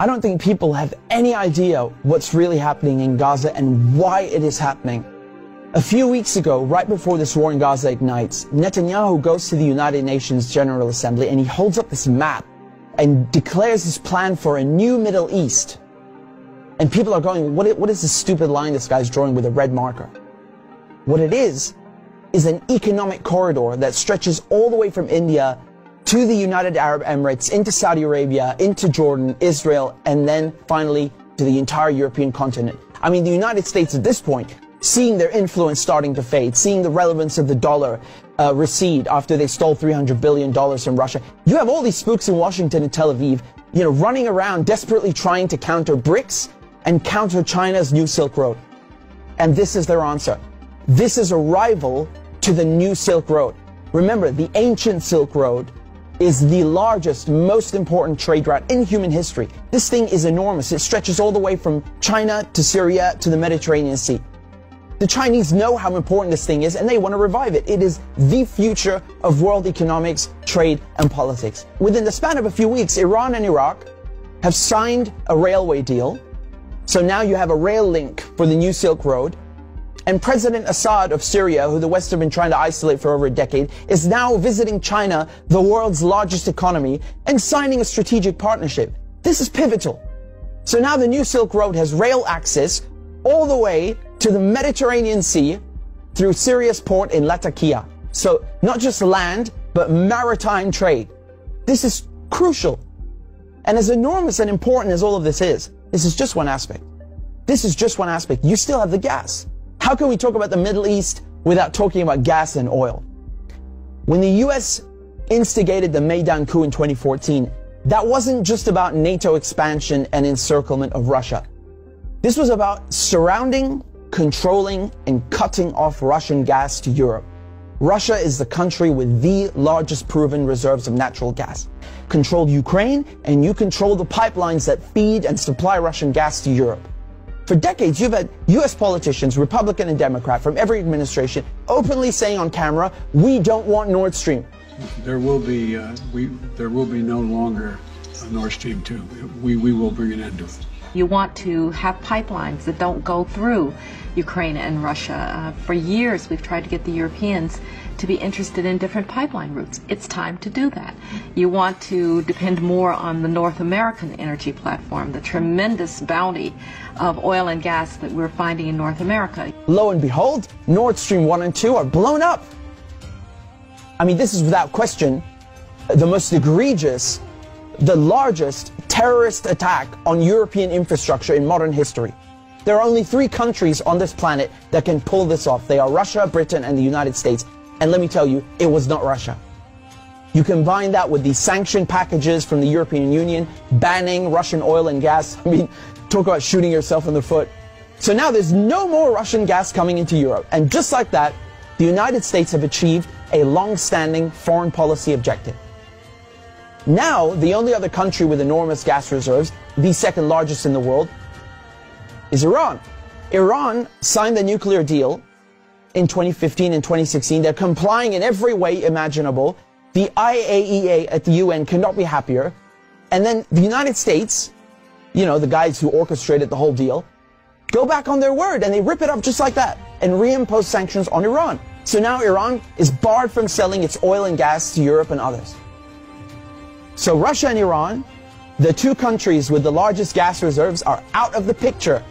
I don't think people have any idea what's really happening in Gaza and why it is happening. A few weeks ago, right before this war in Gaza ignites, Netanyahu goes to the United Nations General Assembly and he holds up this map and declares his plan for a new Middle East. And people are going, what is this stupid line this guy's drawing with a red marker? What it is an economic corridor that stretches all the way from India to the United Arab Emirates, into Saudi Arabia, into Jordan, Israel, and then finally to the entire European continent. I mean, the United States at this point, seeing their influence starting to fade, seeing the relevance of the dollar recede after they stole $300 billion from Russia. You have all these spooks in Washington and Tel Aviv, running around desperately trying to counter BRICS and counter China's new Silk Road. And this is their answer. This is a rival to the new Silk Road. Remember, the ancient Silk Road is the largest, most important trade route in human history. This thing is enormous. It stretches all the way from China to Syria to the Mediterranean Sea. The Chinese know how important this thing is and they want to revive it. It is the future of world economics, trade, and politics. Within the span of a few weeks, Iran and Iraq have signed a railway deal. So now you have a rail link for the new Silk Road. And President Assad of Syria, who the West have been trying to isolate for over a decade, is now visiting China, the world's largest economy, and signing a strategic partnership. This is pivotal. So now the new Silk Road has rail access all the way to the Mediterranean Sea through Syria's port in Latakia. So not just land, but maritime trade. This is crucial. And as enormous and important as all of this is just one aspect. This is just one aspect. You still have the gas. How can we talk about the Middle East without talking about gas and oil? When the US instigated the Maidan coup in 2014, that wasn't just about NATO expansion and encirclement of Russia. This was about surrounding, controlling, and cutting off Russian gas to Europe. Russia is the country with the largest proven reserves of natural gas. Control Ukraine, and you control the pipelines that feed and supply Russian gas to Europe. For decades, you've had US politicians, Republican and Democrat, from every administration, openly saying on camera, we don't want Nord Stream. There will be no longer a Nord Stream 2. We will bring an end to it. You want to have pipelines that don't go through Ukraine and Russia. For years, we've tried to get the Europeans to be interested in different pipeline routes. It's time to do that. You want to depend more on the North American energy platform, the tremendous bounty of oil and gas that we're finding in North America. Lo and behold, Nord Stream 1 and 2 are blown up. I mean, this is without question the most egregious, the largest terrorist attack on European infrastructure in modern history. There are only 3 countries on this planet that can pull this off. They are Russia, Britain, and the United States. And let me tell you, it was not Russia. You combine that with the sanction packages from the European Union, banning Russian oil and gas. I mean, talk about shooting yourself in the foot. So now there's no more Russian gas coming into Europe. And just like that, the United States have achieved a long-standing foreign policy objective. Now, the only other country with enormous gas reserves, the second largest in the world, is Iran. Iran signed the nuclear deal in 2015 and 2016. They're complying in every way imaginable. The IAEA at the UN cannot be happier. And then the United States, the guys who orchestrated the whole deal, go back on their word and they rip it up just like that and reimpose sanctions on Iran. So now Iran is barred from selling its oil and gas to Europe and others. So Russia and Iran, the 2 countries with the largest gas reserves, are out of the picture.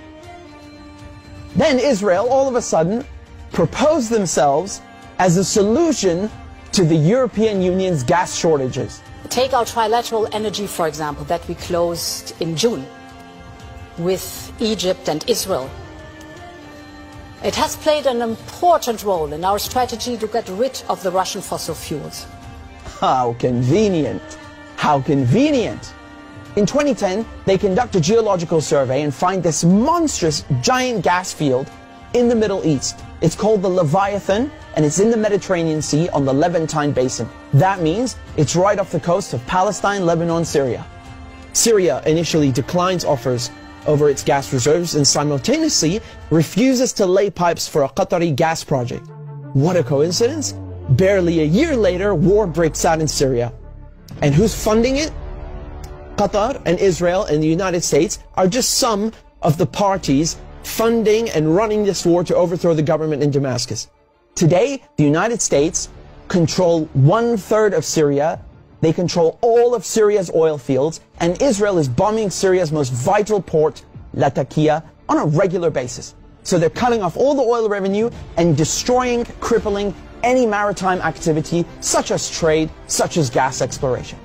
Then Israel, all of a sudden, proposed themselves as a solution to the European Union's gas shortages. Take our trilateral energy, for example, that we closed in June with Egypt and Israel. It has played an important role in our strategy to get rid of the Russian fossil fuels. How convenient. How convenient. In 2010, they conduct a geological survey and find this monstrous giant gas field in the Middle East. It's called the Leviathan, and it's in the Mediterranean Sea on the Levantine Basin. That means it's right off the coast of Palestine, Lebanon, Syria. Syria initially declines offers over its gas reserves and simultaneously refuses to lay pipes for a Qatari gas project. What a coincidence! Barely a year later, war breaks out in Syria. And who's funding it? Qatar and Israel and the United States are just some of the parties funding and running this war to overthrow the government in Damascus. Today, the United States control 1/3 of Syria. They control all of Syria's oil fields, and Israel is bombing Syria's most vital port, Latakia, on a regular basis. So they're cutting off all the oil revenue and destroying, crippling any maritime activity, such as trade, such as gas exploration.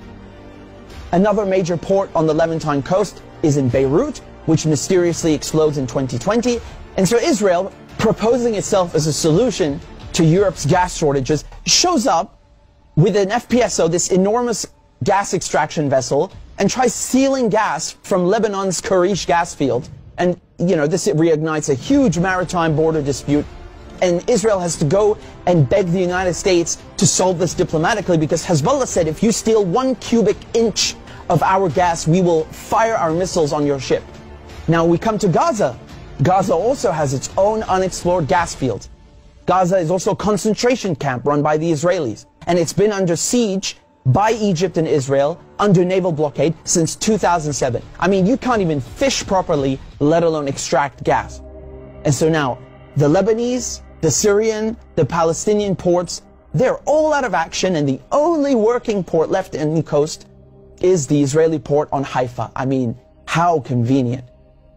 Another major port on the Levantine coast is in Beirut, which mysteriously explodes in 2020. And so Israel, proposing itself as a solution to Europe's gas shortages, shows up with an FPSO, this enormous gas extraction vessel, and tries stealing gas from Lebanon's Karish gas field. And, you know, this reignites a huge maritime border dispute. And Israel has to go and beg the United States to solve this diplomatically, because Hezbollah said, if you steal 1 cubic inch of our gas, we will fire our missiles on your ship. Now we come to Gaza. Gaza also has its own unexplored gas field. Gaza is also a concentration camp run by the Israelis, and it's been under siege by Egypt and Israel under naval blockade since 2007. I mean, you can't even fish properly, let alone extract gas. And so now, the Lebanese, the Syrian, the Palestinian ports, they're all out of action, and the only working port left in the coast is the Israeli port on Haifa. I mean, how convenient.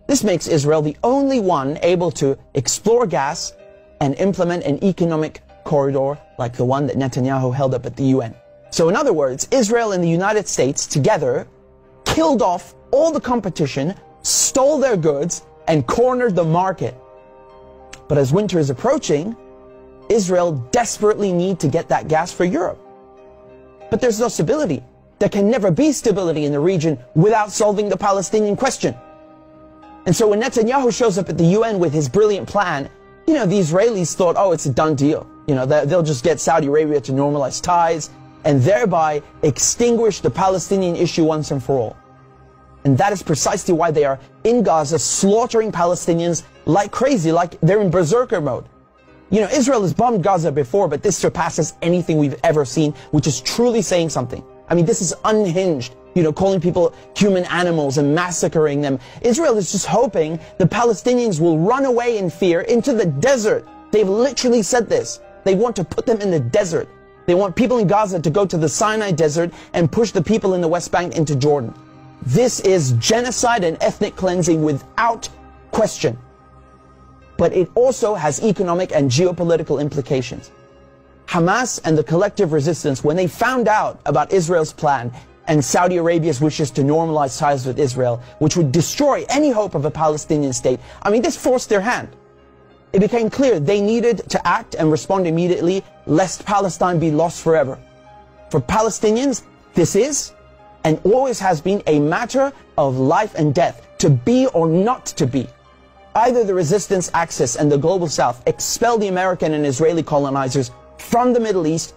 This makes Israel the only one able to explore gas and implement an economic corridor like the one that Netanyahu held up at the UN. So in other words, Israel and the United States together killed off all the competition, stole their goods, and cornered the market. But as winter is approaching, Israel desperately needs to get that gas for Europe. But there's no stability. There can never be stability in the region without solving the Palestinian question. And so when Netanyahu shows up at the UN with his brilliant plan, you know, the Israelis thought, oh, it's a done deal. You know, they'll just get Saudi Arabia to normalize ties and thereby extinguish the Palestinian issue once and for all. And that is precisely why they are in Gaza slaughtering Palestinians like crazy, like they're in berserker mode. You know, Israel has bombed Gaza before, but this surpasses anything we've ever seen, which is truly saying something. I mean, this is unhinged, you know, calling people human animals and massacring them. Israel is just hoping the Palestinians will run away in fear into the desert. They've literally said this. They want to put them in the desert. They want people in Gaza to go to the Sinai desert and push the people in the West Bank into Jordan. This is genocide and ethnic cleansing without question. But it also has economic and geopolitical implications. Hamas and the collective resistance, when they found out about Israel's plan and Saudi Arabia's wishes to normalize ties with Israel, which would destroy any hope of a Palestinian state, I mean, this forced their hand. It became clear they needed to act and respond immediately, lest Palestine be lost forever. For Palestinians, this is and always has been a matter of life and death, to be or not to be. Either the resistance axis and the global south expel the American and Israeli colonizers from the Middle East,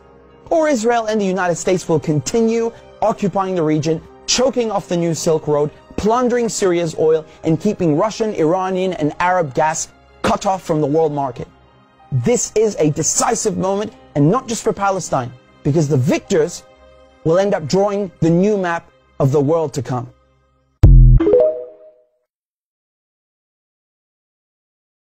or Israel and the United States will continue occupying the region, choking off the new Silk Road, plundering Syria's oil, and keeping Russian, Iranian, and Arab gas cut off from the world market. This is a decisive moment, and not just for Palestine, because the victors will end up drawing the new map of the world to come.